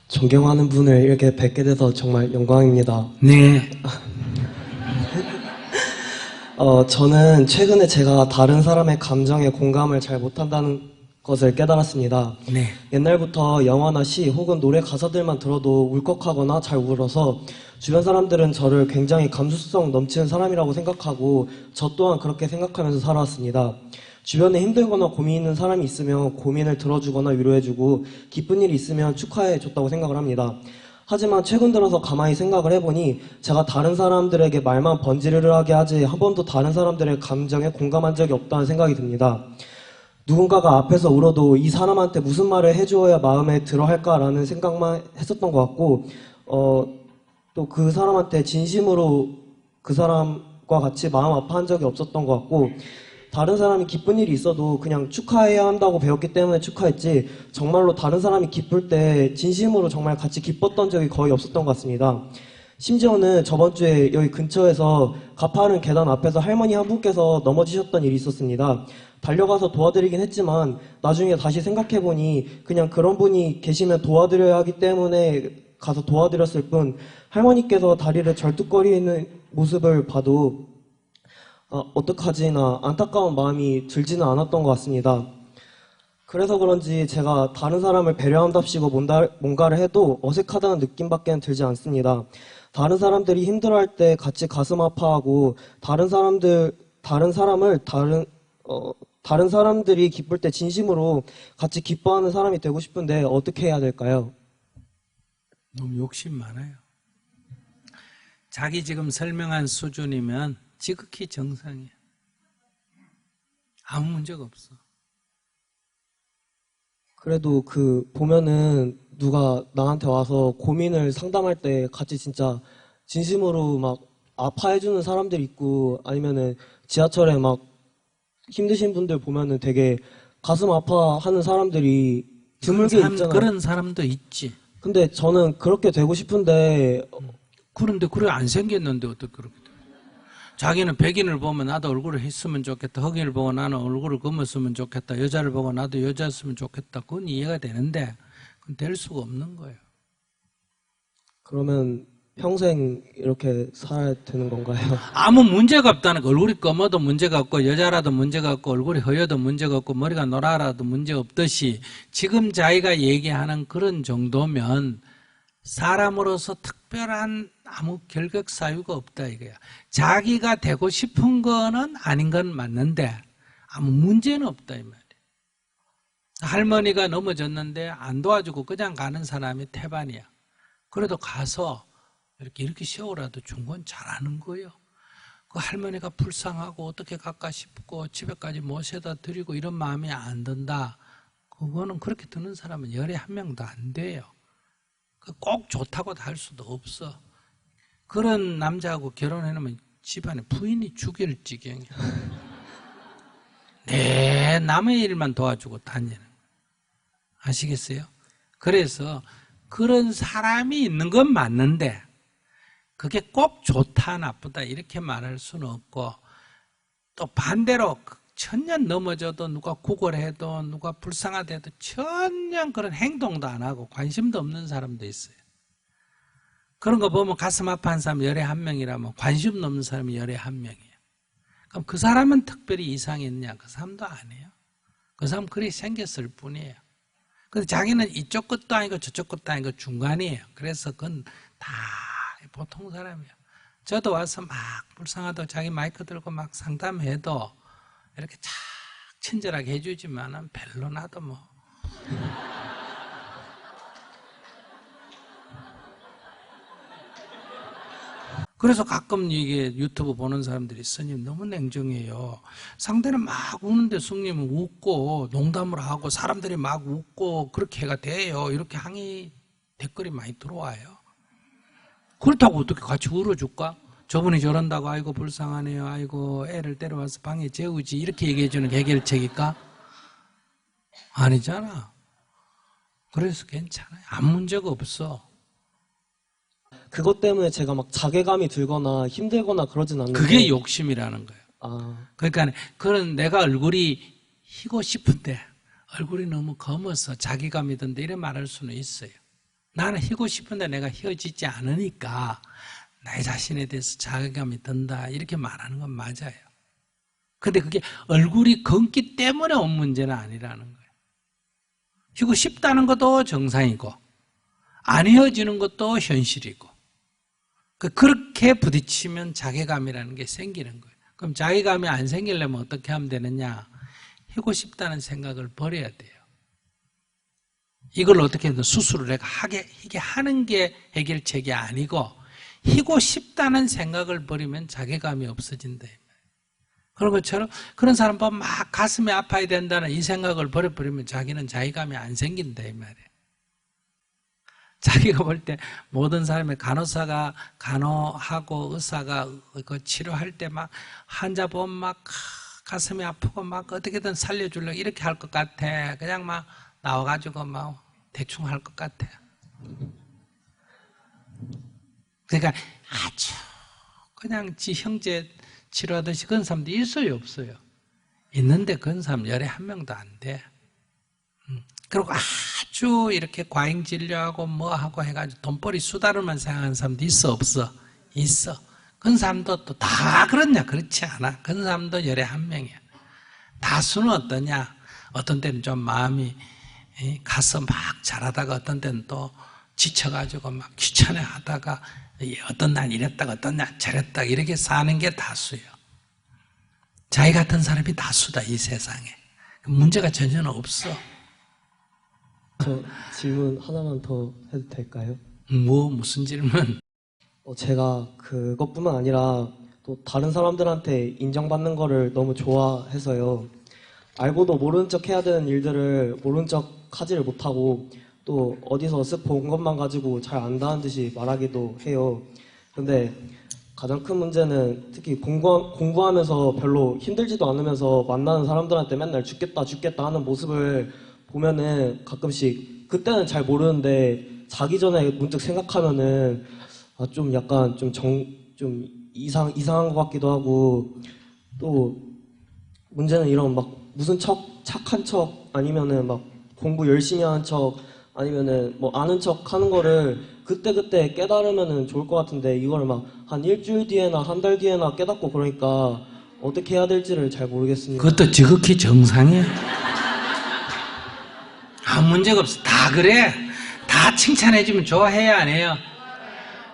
존경하는 분을 이렇게 뵙게 돼서 정말 영광입니다. 네. 저는 최근에 제가 다른 사람의 감정에 공감을 잘 못한다는 것을 깨달았습니다. 네. 옛날부터 영화나 시 혹은 노래 가사들만 들어도 울컥하거나 잘 울어서 주변 사람들은 저를 굉장히 감수성 넘치는 사람이라고 생각하고 저 또한 그렇게 생각하면서 살아왔습니다. 주변에 힘들거나 고민 있는 사람이 있으면 고민을 들어주거나 위로해주고 기쁜 일이 있으면 축하해줬다고 생각을 합니다. 하지만 최근 들어서 가만히 생각을 해보니 제가 다른 사람들에게 말만 번지르르하게 하지 한 번도 다른 사람들의 감정에 공감한 적이 없다는 생각이 듭니다. 누군가가 앞에서 울어도 이 사람한테 무슨 말을 해주어야 마음에 들어 할까라는 생각만 했었던 것 같고 또 그 사람한테 진심으로 그 사람과 같이 마음 아파한 적이 없었던 것 같고 다른 사람이 기쁜 일이 있어도 그냥 축하해야 한다고 배웠기 때문에 축하했지 정말로 다른 사람이 기쁠 때 진심으로 정말 같이 기뻤던 적이 거의 없었던 것 같습니다. 심지어는 저번 주에 여기 근처에서 가파른 계단 앞에서 할머니 한 분께서 넘어지셨던 일이 있었습니다. 달려가서 도와드리긴 했지만 나중에 다시 생각해보니 그냥 그런 분이 계시면 도와드려야 하기 때문에 가서 도와드렸을 뿐 할머니께서 다리를 절뚝거리는 모습을 봐도 어떡하지나 안타까운 마음이 들지는 않았던 것 같습니다. 그래서 그런지 제가 다른 사람을 배려한답시고 뭔가를 해도 어색하다는 느낌밖에 들지 않습니다. 다른 사람들이 힘들어할 때 같이 가슴 아파하고 다른 사람들이 기쁠 때 진심으로 같이 기뻐하는 사람이 되고 싶은데 어떻게 해야 될까요? 너무 욕심 많아요. 자기 지금 설명한 수준이면 지극히 정상이에요. 아무 문제가 없어. 그래도 보면은 누가 나한테 와서 고민을 상담할 때 같이 진짜 진심으로 막 아파해주는 사람들 있고 아니면은 지하철에 막 힘드신 분들 보면은 되게 가슴 아파하는 사람들이 드물게 있잖아요. 그런 사람도 있지. 근데 저는 그렇게 되고 싶은데 그런데 그래 안 생겼는데 어떻게 그렇게 돼? 자기는 백인을 보면 나도 얼굴을 했으면 좋겠다. 흑인을 보고 나는 얼굴을 검었으면 좋겠다. 여자를 보고 나도 여자였으면 좋겠다. 그건 이해가 되는데 그건 될 수가 없는 거예요. 그러면 평생 이렇게 살아야 되는 건가요? 아무 문제가 없다는 거. 얼굴이 검어도 문제가 없고 여자라도 문제가 없고 얼굴이 허여도 문제가 없고 머리가 노라라도 문제 없듯이 지금 자기가 얘기하는 그런 정도면 사람으로서 특별한 아무 결격 사유가 없다 이거야. 자기가 되고 싶은 거는 아닌 건 맞는데 아무 문제는 없다 이 말이야. 할머니가 넘어졌는데 안 도와주고 그냥 가는 사람이 태반이야. 그래도 가서 이렇게 세우라도 준 건 잘하는 거예요. 그 할머니가 불쌍하고 어떻게 갈까 싶고 집에까지 모셔다 드리고 이런 마음이 안 든다. 그거는 그렇게 드는 사람은 열에 한 명도 안 돼요. 꼭 좋다고 다 할 수도 없어. 그런 남자하고 결혼해놓으면 집안에 부인이 죽일 지경이야. 네, 남의 일만 도와주고 다니는. 아시겠어요? 그래서 그런 사람이 있는 건 맞는데 그게 꼭 좋다 나쁘다 이렇게 말할 수는 없고 또 반대로 천년 넘어져도 누가 구걸해도 누가 불쌍하대도 천년 그런 행동도 안 하고 관심도 없는 사람도 있어요. 그런 거 보면 가슴 아파한 사람 열에 한 명이라면 관심 없는 사람이 열에 한 명이에요. 그럼 그 사람은 특별히 이상했냐? 그 사람도 아니에요. 그 사람 그리 생겼을 뿐이에요. 근데 자기는 이쪽 것도 아니고 저쪽 것도 아니고 중간이에요. 그래서 그건 다 보통 사람이에요. 저도 와서 막 불쌍하다고 자기 마이크 들고 막 상담해도 이렇게 착 친절하게 해주지만은 별로 나도 뭐. 그래서 가끔 이게 유튜브 보는 사람들이 스님 너무 냉정해요. 상대는 막 우는데 스님은 웃고 농담을 하고 사람들이 막 웃고 그렇게 해가 돼요. 이렇게 항의 댓글이 많이 들어와요. 그렇다고 어떻게 같이 울어줄까? 저분이 저런다고 아이고 불쌍하네요. 아이고 애를 데려와서 방에 재우지 이렇게 얘기해주는 해결책일까? 아니잖아. 그래서 괜찮아요. 아무 문제가 없어. 그것 때문에 제가 막 자괴감이 들거나 힘들거나 그러진 않는데 그게 욕심이라는 거예요. 아, 그러니까 그런 내가 얼굴이 희고 싶은데 얼굴이 너무 검어서 자괴감이 든데 이래 말할 수는 있어요. 나는 희고 싶은데 내가 희어지지 않으니까 나의 자신에 대해서 자괴감이 든다. 이렇게 말하는 건 맞아요. 근데 그게 얼굴이 검기 때문에 온 문제는 아니라는 거예요. 희고 싶다는 것도 정상이고 안 헤어지는 것도 현실이고 그렇게 부딪히면 자괴감이라는 게 생기는 거예요. 그럼 자괴감이 안 생기려면 어떻게 하면 되느냐? 희고 싶다는 생각을 버려야 돼요. 이걸 어떻게 해도 스스로 내가 이게 하는 게 해결책이 아니고 희고 싶다는 생각을 버리면 자괴감이 없어진다. 그런 것처럼 그런 사람 보면 막 가슴이 아파야 된다는 이 생각을 버려버리면 자기는 자괴감이 안 생긴다 이 말이에요. 자기가 볼 때 모든 사람의 간호사가 간호하고 의사가 그 치료할 때 막 환자 보면 막 가슴이 아프고 막 어떻게든 살려주려고 이렇게 할 것 같아. 그냥 막 나와가지고 막 대충 할 것 같아. 그러니까 아주 그냥 지 형제 치료하듯이 그런 사람도 있어요, 없어요? 있는데 그런 사람 열에 한 명도 안 돼. 그리고 아주 이렇게 과잉 진료하고 뭐 하고 해가지고 돈벌이 수다로만 생각하는 사람도 있어, 없어? 있어. 그런 사람도 또 다 그렇냐? 그렇지 않아. 그런 사람도 열에 한 명이야. 다수는 어떠냐? 어떤 때는 좀 마음이 가서 막 잘하다가 어떤 때는 또 지쳐가지고 막 귀찮아 하다가 어떤 날 이랬다가 어떤 날 저랬다가 이렇게 사는 게 다수예요. 자기 같은 사람이 다수다, 이 세상에. 문제가 전혀 없어. 저 질문 하나만 더 해도 될까요? 무슨 질문? 제가 그것뿐만 아니라 또 다른 사람들한테 인정받는 거를 너무 좋아해서요. 알고도 모르는 척 해야 되는 일들을 모르는 척 하지를 못하고 또 어디서 쓱 본 것만 가지고 잘 안다는 듯이 말하기도 해요. 근데 가장 큰 문제는 특히 공부하면서 별로 힘들지도 않으면서 만나는 사람들한테 맨날 죽겠다 죽겠다 하는 모습을 보면은 가끔씩 그때는 잘 모르는데 자기 전에 문득 생각하면은 좀 약간 좀 이상한 것 같기도 하고 또 문제는 이런 막 무슨 착한 척 아니면은 막 공부 열심히 하는 척 아니면은 뭐 아는 척 하는 거를 그때그때 깨달으면은 좋을 것 같은데 이걸 막 한 일주일 뒤에나 한 달 뒤에나 깨닫고 그러니까 어떻게 해야 될지를 잘 모르겠습니다. 그것도 지극히 정상이야. 아무 문제가 없어. 다 그래. 다 칭찬해주면 좋아해요, 안 해요?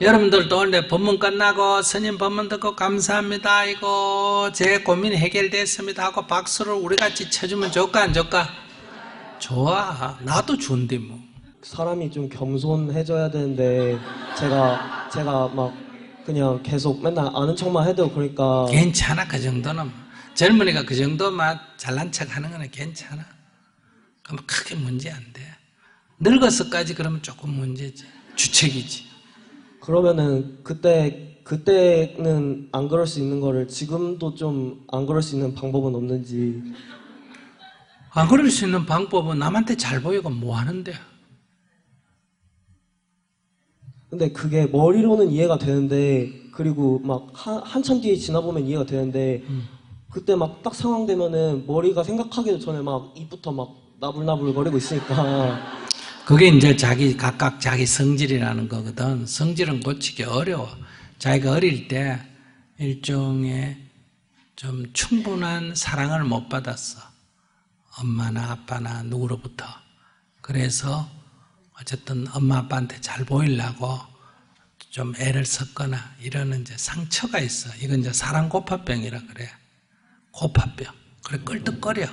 여러분들도 오늘 법문 끝나고 스님 법문 듣고 감사합니다. 이거 제 고민 해결됐습니다 하고 박수를 우리 같이 쳐주면 좋을까 안 좋을까? 좋아. 나도 좋은데 뭐. 사람이 좀 겸손해져야 되는데 제가 막 그냥 계속 맨날 아는 척만 해도 그러니까 괜찮아. 그 정도는. 젊은이가 그 정도만 잘난 척 하는 거는 괜찮아. 그럼 크게 문제 안 돼. 늙어서까지 그러면 조금 문제지. 주책이지. 그러면은 그때는 안 그럴 수 있는 거를 지금도 좀 안 그럴 수 있는 방법은 없는지. 안 그럴 수 있는 방법은 남한테 잘 보이고 뭐 하는데? 근데 그게 머리로는 이해가 되는데 그리고 막 한참 뒤에 지나보면 이해가 되는데 그때 막 딱 상황 되면은 머리가 생각하기도 전에 막 입부터 막 나불나불 거리고 있으니까 그게 이제 각각 자기 성질이라는 거거든. 성질은 고치기 어려워. 자기가 어릴 때 일종의 좀 충분한 사랑을 못 받았어. 엄마나 아빠나 누구로부터. 그래서 어쨌든 엄마 아빠한테 잘 보이려고 좀 애를 썼거나 이러는 이제 상처가 있어. 이건 이제 사랑 고파병이라 그래. 고파병. 그래 껄떡거려.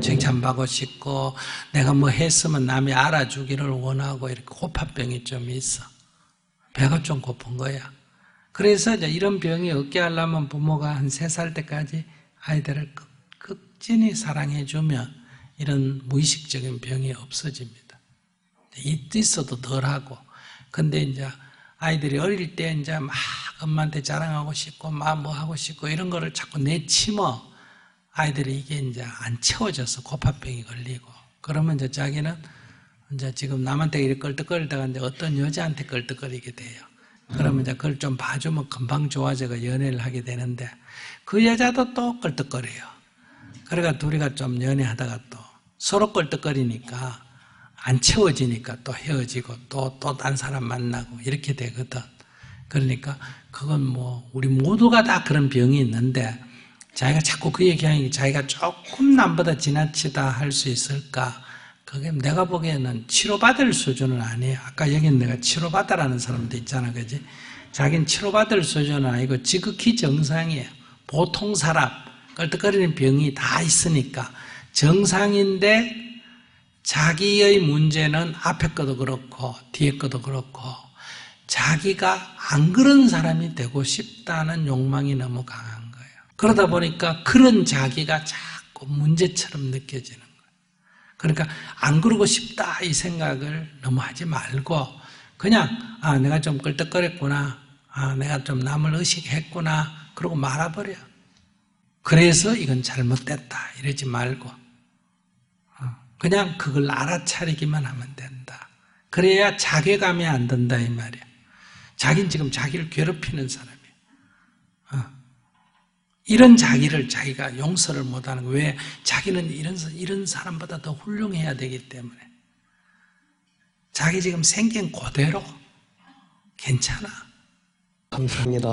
칭찬받고 싶고 내가 뭐 했으면 남이 알아주기를 원하고 이렇게 고파병이 좀 있어. 배가 좀 고픈 거야. 그래서 이제 이런 병이 없게 하려면 부모가 한 3살 때까지 아이들을 극진히 사랑해주면 이런 무의식적인 병이 없어집니다. 있어도 덜하고. 근데 이제 아이들이 어릴 때 이제 막 엄마한테 자랑하고 싶고 막 뭐 하고 싶고 이런 거를 자꾸 내치면 아이들이 이게 이제 안 채워져서 고파병이 걸리고 그러면 이제 자기는 이제 지금 남한테 이렇게 껄떡거리다가 이제 어떤 여자한테 껄떡거리게 돼요. 그러면 이제 그걸 좀 봐주면 금방 좋아져가 연애를 하게 되는데 그 여자도 또 껄떡거려요. 그러니까 둘이가 좀 연애하다가 또 서로 껄떡거리니까 안 채워지니까 또 헤어지고 또 딴 사람 만나고 이렇게 되거든. 그러니까 그건 뭐 우리 모두가 다 그런 병이 있는데 자기가 자꾸 그 얘기하는 게 자기가 조금 남보다 지나치다 할 수 있을까? 그게 내가 보기에는 치료받을 수준은 아니에요. 아까 여기 내가 치료받으라는 사람도 있잖아, 그지? 자기는 치료받을 수준은 아니고 지극히 정상이에요. 보통 사람, 끌떡거리는 병이 다 있으니까 정상인데 자기의 문제는 앞에 것도 그렇고 뒤에 것도 그렇고 자기가 안 그런 사람이 되고 싶다는 욕망이 너무 강한 거예요. 그러다 보니까 그런 자기가 자꾸 문제처럼 느껴지는 거예요. 그러니까 안 그러고 싶다 이 생각을 너무 하지 말고 그냥 내가 좀 끌떡거렸구나, 내가 좀 남을 의식했구나 그러고 말아버려. 그래서 이건 잘못됐다 이러지 말고 그냥 그걸 알아차리기만 하면 된다. 그래야 자괴감이 안 든다 이 말이야. 자기는 지금 자기를 괴롭히는 사람이야. 이런 자기를 자기가 용서를 못하는 거예요. 왜? 자기는 이런 사람보다 더 훌륭해야 되기 때문에. 자기 지금 생긴 그대로 괜찮아. 감사합니다.